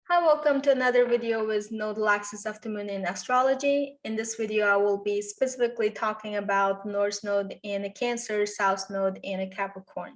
Hi, welcome to another video with nodal axis of the moon in astrology. In this video, I will be specifically talking about North node in a Cancer, South node in a Capricorn.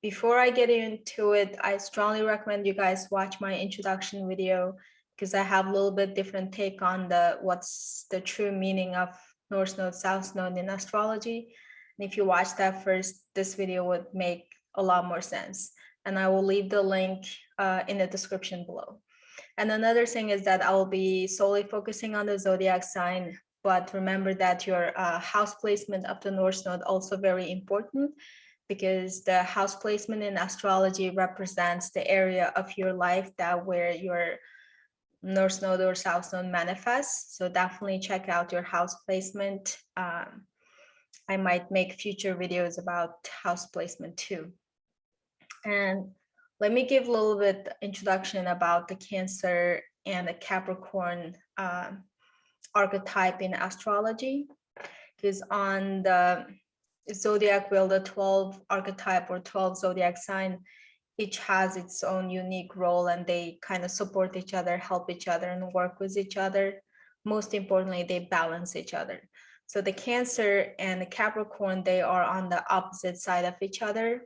Before I get into it, I strongly recommend you guys watch my introduction video because I have a little bit different take on what's the true meaning of North node, South node in astrology. And if you watch that first, this video would make a lot more sense. And I will leave the link in the description below. And another thing is that I will be solely focusing on the zodiac sign, but remember that your house placement of the North node also very important because the house placement in astrology represents the area of your life that where your North node or South node manifests. So definitely check out your house placement. I might make future videos about house placement too. And let me give a little bit introduction about the Cancer and the Capricorn archetype in astrology. Because on the zodiac wheel, the 12 archetype or 12 zodiac sign, each has its own unique role and they kind of support each other, help each other, and work with each other. Most importantly, they balance each other. So the Cancer and the Capricorn, they are on the opposite side of each other.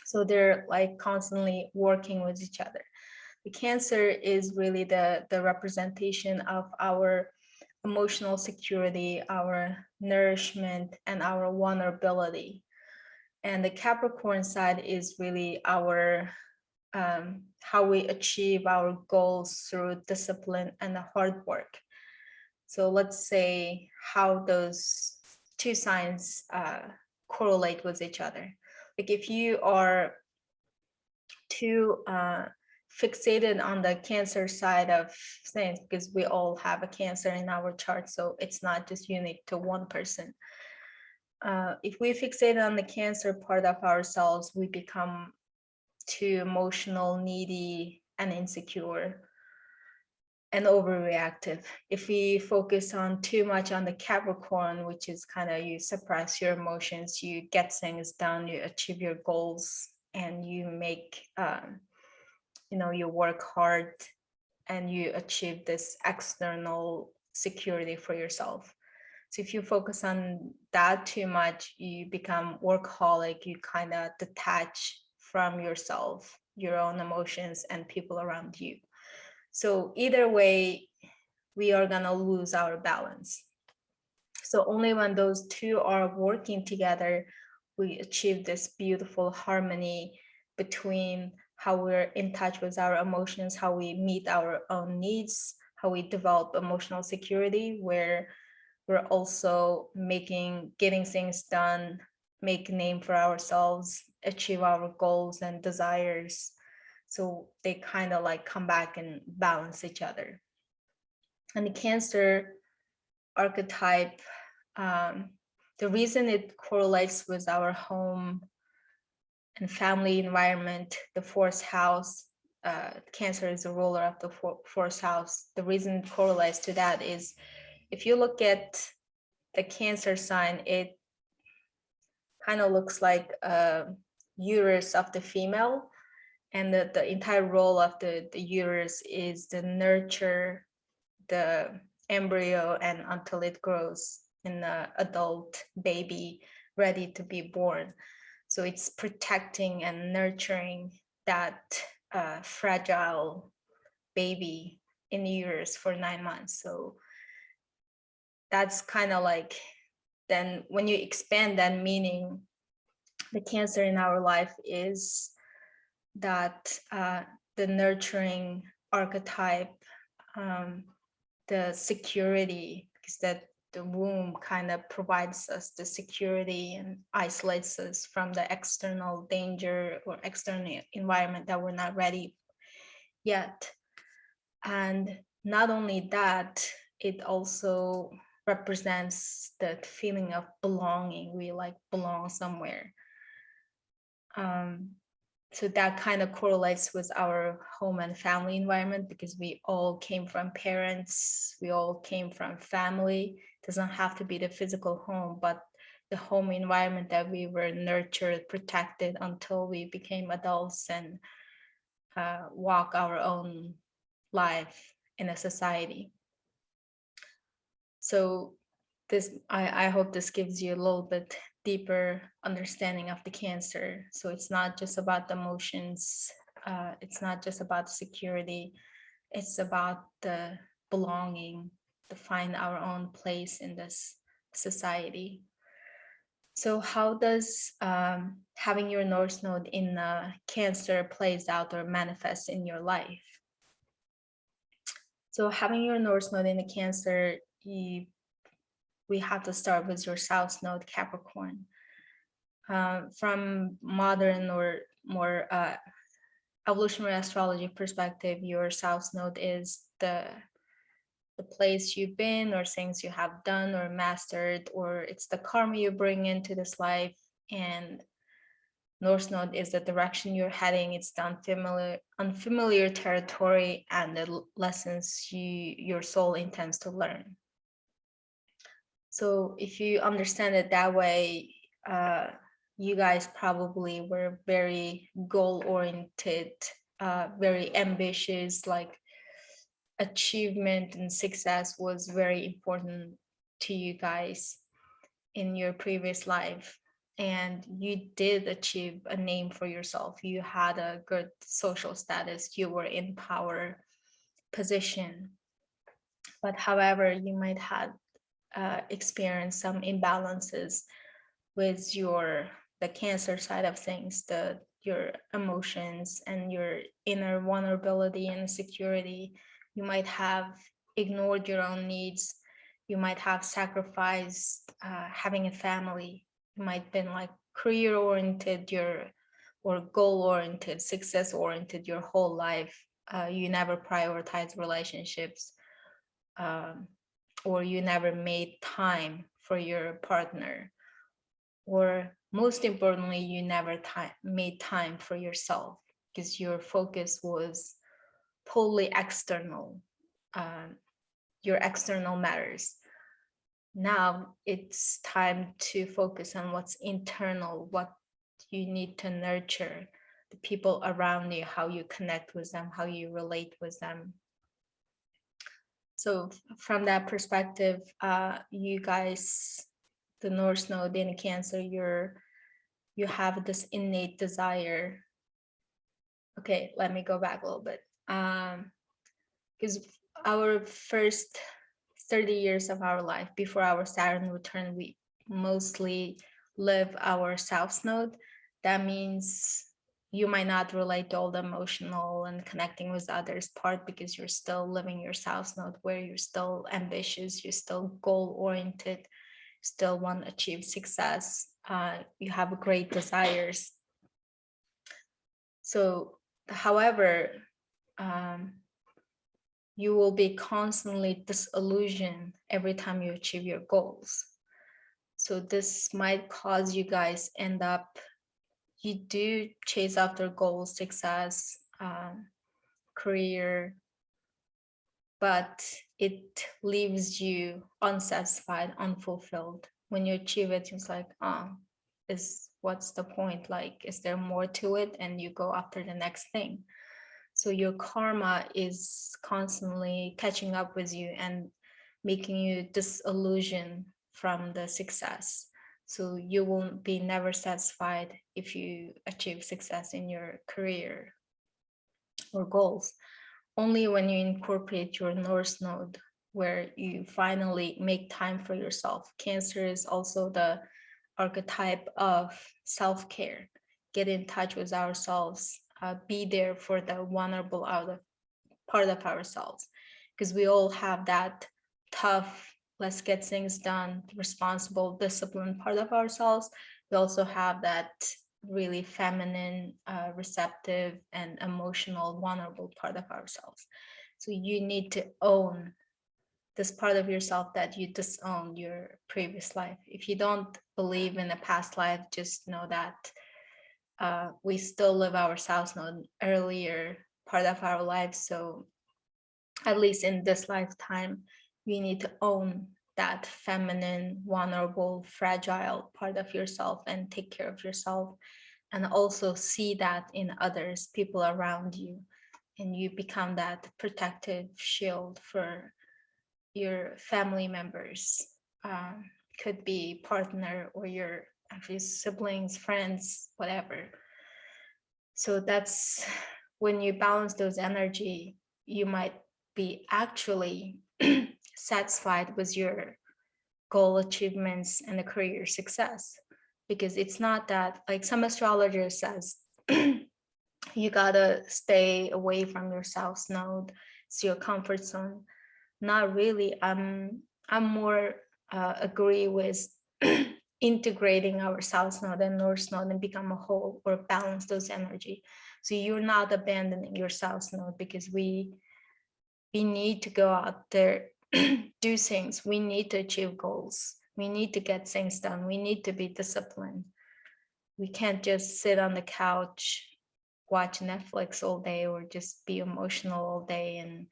So they're like constantly working with each other. The Cancer is really the representation of our emotional security, our nourishment, and our vulnerability. And the Capricorn side is really our how we achieve our goals through discipline and hard work. So let's say how those two signs correlate with each other. Like if you are too fixated on the Cancer side of things, because we all have a Cancer in our chart, so it's not just unique to one person. If we fixate on the Cancer part of ourselves, we become too emotional, needy, and insecure and overreactive. If we focus on too much on the Capricorn, which is kind of you suppress your emotions, you get things done, you achieve your goals, and you make, you work hard and you achieve this external security for yourself. So if you focus on that too much, you become workaholic, you kind of detach from yourself, your own emotions, and people around you. So either way, we are gonna lose our balance. So only when those two are working together, we achieve this beautiful harmony between how we're in touch with our emotions, how we meet our own needs, how we develop emotional security, where we're also getting things done, make a name for ourselves, achieve our goals and desires. So they kind of like come back and balance each other. And the Cancer archetype, the reason it correlates with our home and family environment, the fourth house, Cancer is the ruler of the fourth house. The reason it correlates to that is if you look at the Cancer sign, it kind of looks like a uterus of the female. And the entire role of the uterus is to nurture the embryo and until it grows in an adult baby ready to be born. So it's protecting and nurturing that fragile baby in the uterus for 9 months. So that's kind of like, then when you expand that meaning, the Cancer in our life is that the nurturing archetype, the security, because that the womb kind of provides us the security and isolates us from the external danger or external environment that we're not ready yet. And not only that, it also represents that feeling of belonging. We like belong somewhere. So that kind of correlates with our home and family environment because we all came from parents, we all came from family. It doesn't have to be the physical home, but the home environment that we were nurtured, protected until we became adults and walk our own life in a society. So this, I hope this gives you a little bit deeper understanding of the Cancer. So it's not just about the emotions, it's not just about security, it's about the belonging, to find our own place in this society. So how does having your North Node in Cancer plays out or manifests in your life? So having your North Node in the Cancer, we have to start with your South Node, Capricorn. From modern or more evolutionary astrology perspective, your South Node is the place you've been or things you have done or mastered, or it's the karma you bring into this life. And North Node is the direction you're heading. It's the unfamiliar territory and the lessons your soul intends to learn. So if you understand it that way, you guys probably were very goal-oriented, very ambitious, like achievement and success was very important to you guys in your previous life. And you did achieve a name for yourself. You had a good social status. You were in power position. But however, you might have experienced some imbalances with the Cancer side of things, your emotions and your inner vulnerability and insecurity. You might have ignored your own needs. You might have sacrificed having a family. You might have been like career oriented, or goal oriented, success oriented your whole life. You never prioritize relationships, or you never made time for your partner, or most importantly, you never made time for yourself because your focus was totally external, your external matters. Now it's time to focus on what's internal, what you need to nurture, the people around you, how you connect with them, how you relate with them. So from that perspective, you guys, the North Node in Cancer, you have this innate desire. Okay, let me go back a little bit. Because our first 30 years of our life before our Saturn return, we mostly live our South Node. That means you might not relate to all the emotional and connecting with others part because you're still living your South Node, where you're still ambitious, you're still goal-oriented, still want to achieve success. You have great desires. So, however, you will be constantly disillusioned every time you achieve your goals. So this might cause you guys end up, you do chase after goals, success, career, but it leaves you unsatisfied, unfulfilled. When you achieve it, it's like, what's the point? Like, is there more to it? And you go after the next thing. So your karma is constantly catching up with you and making you disillusioned from the success. So you won't be never satisfied if you achieve success in your career or goals. Only when you incorporate your North Node, where you finally make time for yourself. Cancer is also the archetype of self-care. Get in touch with ourselves, be there for the vulnerable part of ourselves, because we all have that tough, let's get things done, responsible, disciplined part of ourselves. We also have that really feminine, receptive and emotional, vulnerable part of ourselves. So you need to own this part of yourself that you disowned your previous life. If you don't believe in a past life, just know that we still live our South Node earlier part of our lives. So at least in this lifetime, we need to own that feminine, vulnerable, fragile part of yourself and take care of yourself, and also see that in others, people around you. and you become that protective shield for your family members. Could be partner or your actually siblings, friends, whatever. So that's when you balance those energy, you might be actually satisfied with your goal achievements and the career success, because it's not that, like some astrologer says, you gotta stay away from your south node, it's your comfort zone. Not really. I'm more agree with integrating our south node and north node and become a whole, or balance those energy. So you're not abandoning your south node, because we need to go out there, do things, we need to achieve goals, we need to get things done, we need to be disciplined. We can't just sit on the couch, watch Netflix all day, or just be emotional all day. And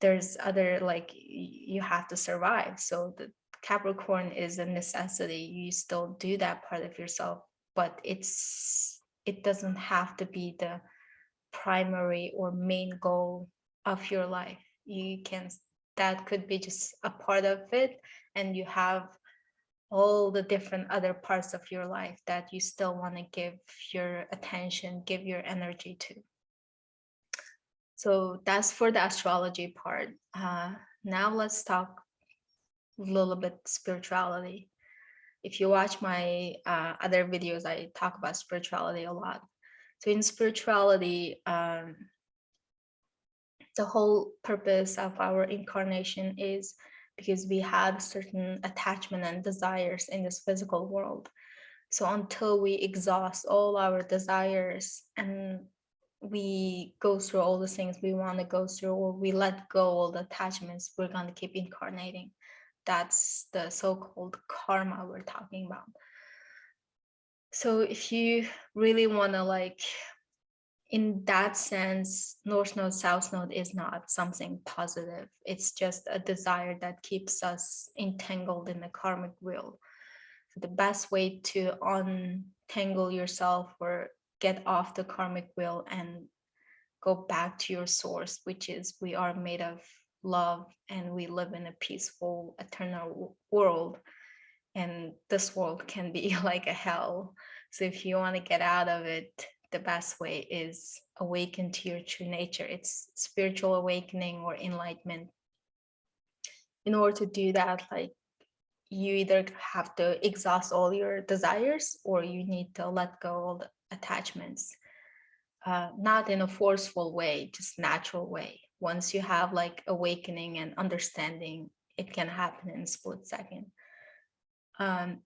there's other, like, you have to survive. So the Capricorn is a necessity. You still do that part of yourself, but it doesn't have to be the primary or main goal of your life. You can, that could be just a part of it, and you have all the different other parts of your life that you still want to give your attention, give your energy to. So that's for the astrology part. Now let's talk a little bit spirituality. If you watch my other videos, I talk about spirituality a lot. So in spirituality, the whole purpose of our incarnation is because we have certain attachment and desires in this physical world. So until we exhaust all our desires and we go through all the things we want to go through, or we let go all the attachments, we're going to keep incarnating. That's the so-called karma we're talking about. So if you really want to, like, in that sense, north node, south node is not something positive. It's just a desire that keeps us entangled in the karmic wheel. The best way to untangle yourself or get off the karmic wheel and go back to your source, which is we are made of love and we live in a peaceful, eternal world. And this world can be like a hell. So if you want to get out of it, the best way is awaken to your true nature. It's spiritual awakening or enlightenment. In order to do that, like, you either have to exhaust all your desires, or you need to let go all the attachments, not in a forceful way, just natural way. Once you have like awakening and understanding, it can happen in a split second.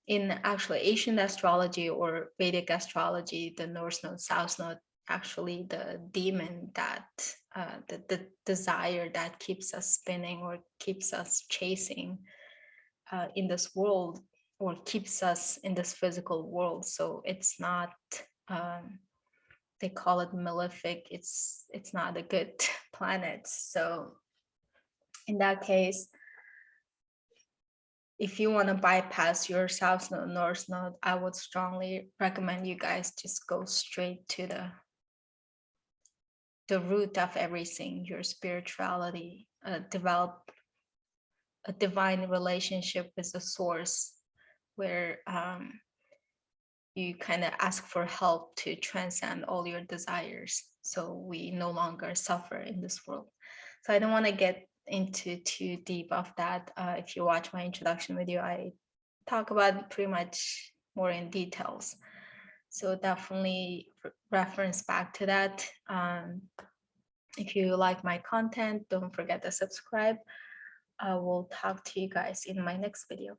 In actually ancient astrology or Vedic astrology, the north node, south node, actually the demon that the desire that keeps us spinning or keeps us chasing in this world, or keeps us in this physical world. So it's not, they call it malefic, it's not a good planet. So in that case, if you want to bypass your south node, north node, I would strongly recommend you guys just go straight to the root of everything, your spirituality, develop a divine relationship with the source, where you kind of ask for help to transcend all your desires, so we no longer suffer in this world. So I don't want to get into too deep of that. If you watch my introduction video, I talk about pretty much more in details. So definitely reference back to that. If you like my content, don't forget to subscribe. I will talk to you guys in my next video.